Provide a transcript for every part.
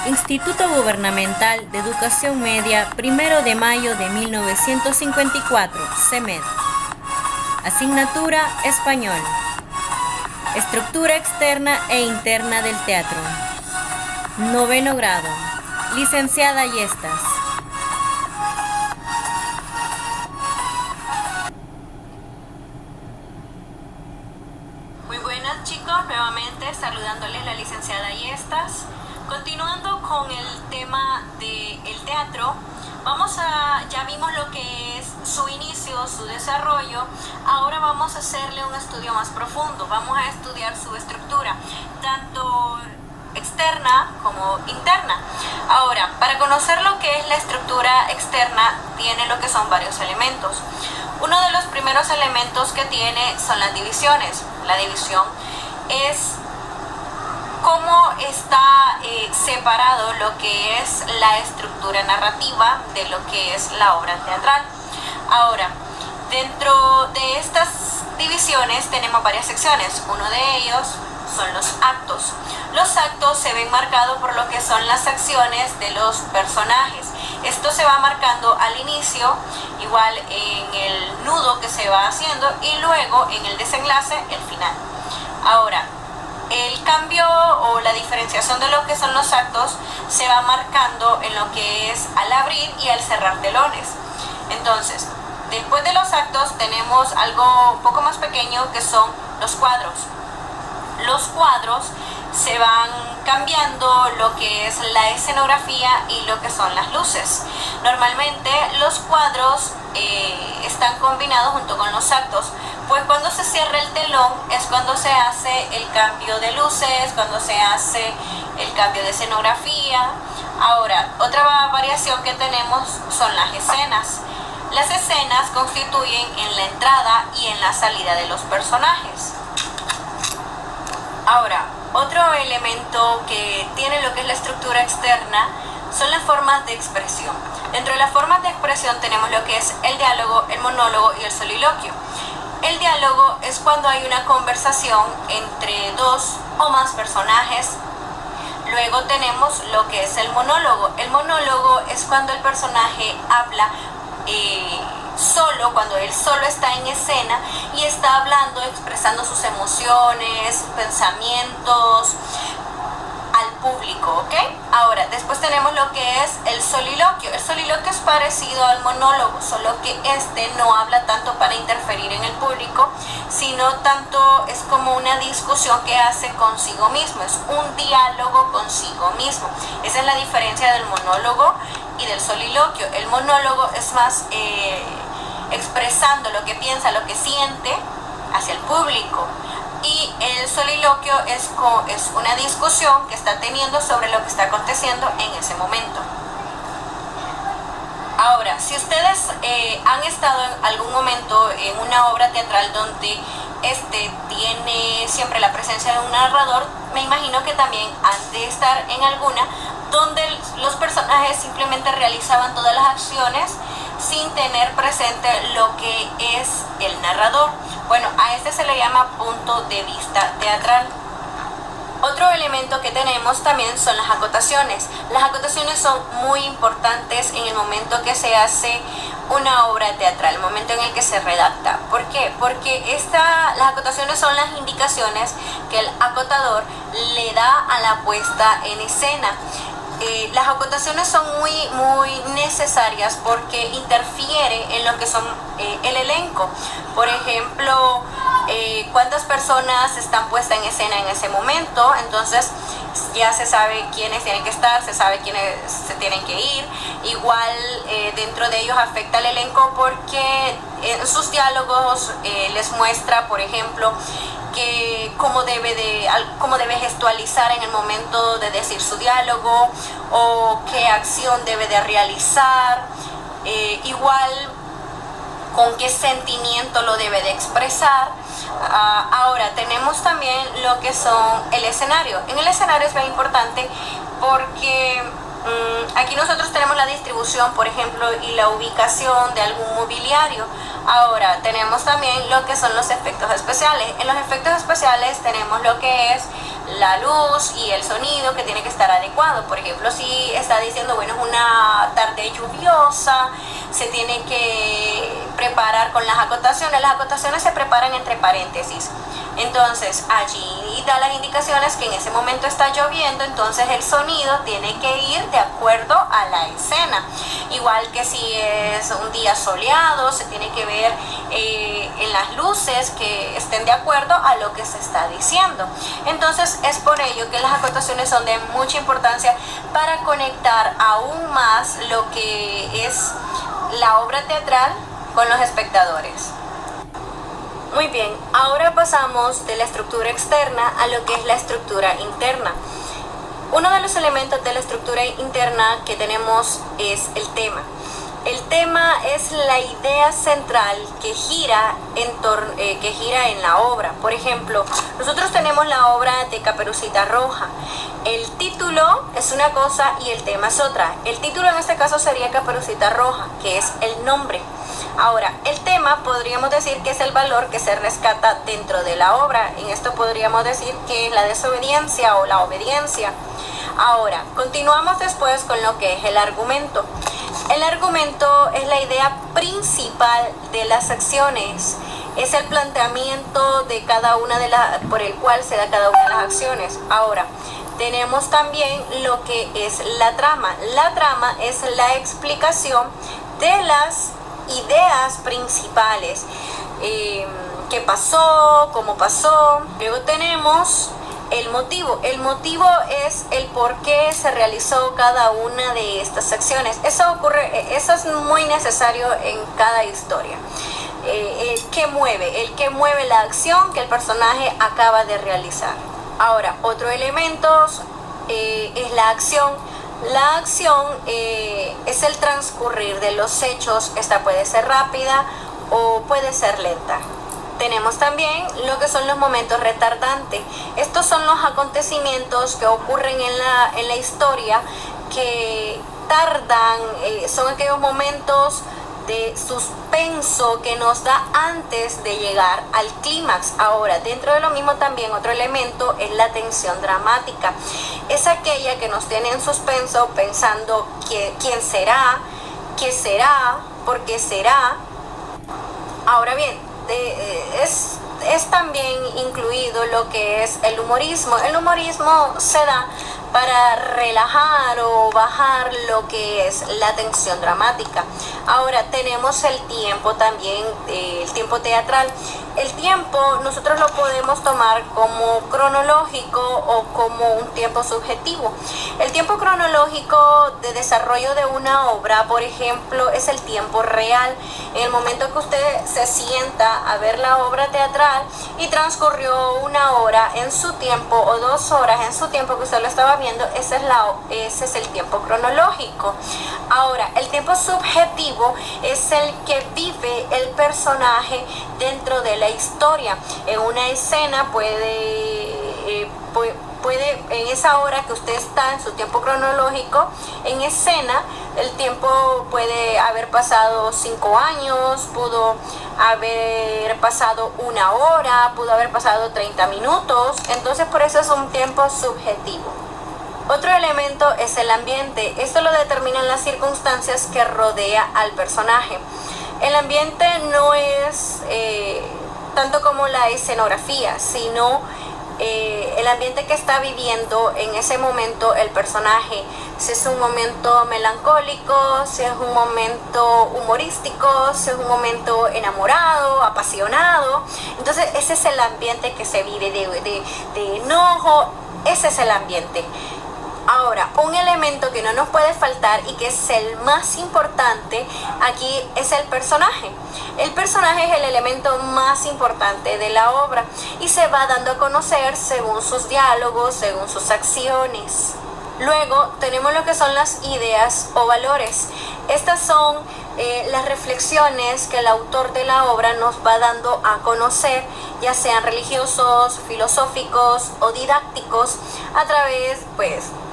Instituto Gubernamental de Educación Media, 1 de mayo de 1954, CEMED. Asignatura Español. Estructura externa e interna del teatro. 9º grado. Licenciada Yestas. Muy buenas chicos, nuevamente saludándoles la licenciada Yestas. Continuando con el tema del teatro, ya vimos lo que es su inicio, su desarrollo. Ahora vamos a hacerle un estudio más profundo. Vamos a estudiar su estructura, tanto externa como interna. Ahora, para conocer lo que es la estructura externa, tiene lo que son varios elementos. Uno de los primeros elementos que tiene son las divisiones. La división es cómo está separado lo que es la estructura narrativa de lo que es la obra teatral. Ahora, dentro de estas divisiones tenemos varias secciones. Uno de ellos son los actos. Los actos se ven marcados por lo que son las acciones de los personajes. Esto se va marcando al inicio, igual en el nudo que se va haciendo, y luego en el desenlace, el final. Ahora, el cambio o la diferenciación de lo que son los actos se va marcando en lo que es al abrir y al cerrar telones. Entonces, después de los actos tenemos algo un poco más pequeño, que son los cuadros. Los cuadros se van cambiando lo que es la escenografía y lo que son las luces. Normalmente los cuadros están combinados junto con los actos, pues cuando se cierra el telón es cuando se hace el cambio de luces, cuando se hace el cambio de escenografía. Ahora, otra variación que tenemos son las escenas. Las escenas constituyen en la entrada y en la salida de los personajes. Ahora, otro elemento que tiene lo que es la estructura externa son las formas de expresión. Dentro de las formas de expresión tenemos lo que es el diálogo, el monólogo y el soliloquio. El diálogo es cuando hay una conversación entre dos o más personajes. Luego tenemos lo que es el monólogo. El monólogo es cuando el personaje habla solo, cuando él solo está en escena y está hablando, expresando sus emociones, sus pensamientos al público, ¿ok? Ahora, después tenemos lo que es el soliloquio. El soliloquio es parecido al monólogo, solo que este no habla tanto para interferir en el público, sino tanto es como una discusión que hace consigo mismo, es un diálogo consigo mismo. Esa es la diferencia del monólogo y del soliloquio. El monólogo es más expresando lo que piensa, lo que siente hacia el público, y el soliloquio es una discusión que está teniendo sobre lo que está aconteciendo en ese momento. Ahora, si ustedes han estado en algún momento en una obra teatral donde tiene siempre la presencia de un narrador, me imagino que también han de estar en alguna donde los personajes simplemente realizaban todas las acciones sin tener presente lo que es el narrador. Bueno, a este se le llama punto de vista teatral. Otro elemento que tenemos también son las acotaciones. Las acotaciones son muy importantes en el momento que se hace una obra teatral, el momento en el que se redacta. ¿Por qué? Porque las acotaciones son las indicaciones que el acotador le da a la puesta en escena. Las acotaciones son muy necesarias porque interfiere en lo que son el elenco. Por ejemplo, cuántas personas están puestas en escena en ese momento. Entonces ya se sabe quiénes tienen que estar, se sabe quiénes se tienen que ir. Igual dentro de ellos afecta al elenco porque en sus diálogos les muestra, por ejemplo, que cómo debe gestualizar en el momento de decir su diálogo, o qué acción debe de realizar, igual con qué sentimiento lo debe de expresar. Ahora tenemos también lo que son el escenario. En el escenario es bien importante porque aquí nosotros tenemos la distribución, por ejemplo, y la ubicación de algún mobiliario. Ahora tenemos también lo que son los efectos especiales. En los efectos especiales tenemos lo que es la luz y el sonido que tiene que estar adecuado. Por ejemplo, si está diciendo, bueno, es una tarde lluviosa, se tiene que preparar con las acotaciones se preparan entre paréntesis. Entonces allí da las indicaciones que en ese momento está lloviendo, entonces el sonido tiene que ir de acuerdo a la escena. Igual que si es un día soleado, se tiene que ver en las luces que estén de acuerdo a lo que se está diciendo. Entonces es por ello que las acotaciones son de mucha importancia para conectar aún más lo que es la obra teatral con los espectadores. Muy bien, ahora pasamos de la estructura externa a lo que es la estructura interna. Uno de los elementos de la estructura interna que tenemos es el tema. El tema es la idea central que gira en la obra. Por ejemplo, nosotros tenemos la obra de Caperucita Roja. El título es una cosa y el tema es otra. El título en este caso sería Caperucita Roja, que es el nombre. Ahora, el tema podríamos decir que es el valor que se rescata dentro de la obra. En esto podríamos decir que es la desobediencia o la obediencia. Ahora, continuamos después con lo que es el argumento. El argumento es la idea principal de las acciones. Es el planteamiento de cada una de por el cual se da cada una de las acciones. Ahora, tenemos también lo que es la trama. La trama es la explicación de las ideas principales, qué pasó, cómo pasó. Luego tenemos el motivo. El motivo es el por qué se realizó cada una de estas acciones. Eso es muy necesario en cada historia. El que mueve la acción que el personaje acaba de realizar. Ahora, otro elemento es la acción. La acción es el transcurrir de los hechos. Esta puede ser rápida o puede ser lenta. Tenemos también lo que son los momentos retardantes. Estos son los acontecimientos que ocurren en la historia que tardan, son aquellos momentos de suspenso que nos da antes de llegar al clímax. Ahora, dentro de lo mismo también otro elemento es la tensión dramática. Es aquella que nos tiene en suspenso pensando quién será, qué será, por qué será. Ahora bien, es también incluido lo que es el humorismo. El humorismo se da para relajar o bajar lo que es la tensión dramática. Ahora tenemos el tiempo también, el tiempo teatral. El tiempo nosotros lo podemos tomar como cronológico o como un tiempo subjetivo. El tiempo cronológico de desarrollo de una obra, por ejemplo, es el tiempo real. En el momento que usted se sienta a ver la obra teatral y transcurrió una hora en su tiempo o 2 horas en su tiempo que usted lo estaba viendo, ese es el tiempo cronológico. Ahora, el tiempo subjetivo es el que vive el personaje dentro de la historia. En una escena puede en esa hora que usted está en su tiempo cronológico, en escena el tiempo puede haber pasado 5 años, pudo haber pasado 1 hora, pudo haber pasado 30 minutos, entonces por eso es un tiempo subjetivo. Otro elemento es el ambiente. Esto lo determinan las circunstancias que rodea al personaje. El ambiente no es tanto como la escenografía, sino el ambiente que está viviendo en ese momento el personaje. Si es un momento melancólico, si es un momento humorístico, si es un momento enamorado, apasionado. Entonces ese es el ambiente que se vive de enojo. Ese es el ambiente. Ahora, un elemento que no nos puede faltar y que es el más importante aquí es el personaje. El personaje es el elemento más importante de la obra y se va dando a conocer según sus diálogos, según sus acciones. Luego tenemos lo que son las ideas o valores. Estas son las reflexiones que el autor de la obra nos va dando a conocer, ya sean religiosos, filosóficos o didácticos, a través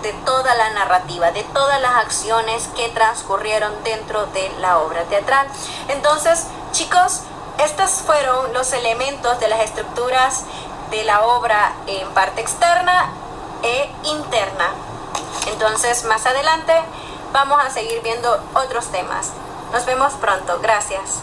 de toda la narrativa, de todas las acciones que transcurrieron dentro de la obra teatral. Entonces, chicos, estos fueron los elementos de las estructuras de la obra en parte externa e interna. Entonces, más adelante vamos a seguir viendo otros temas. Nos vemos pronto. Gracias.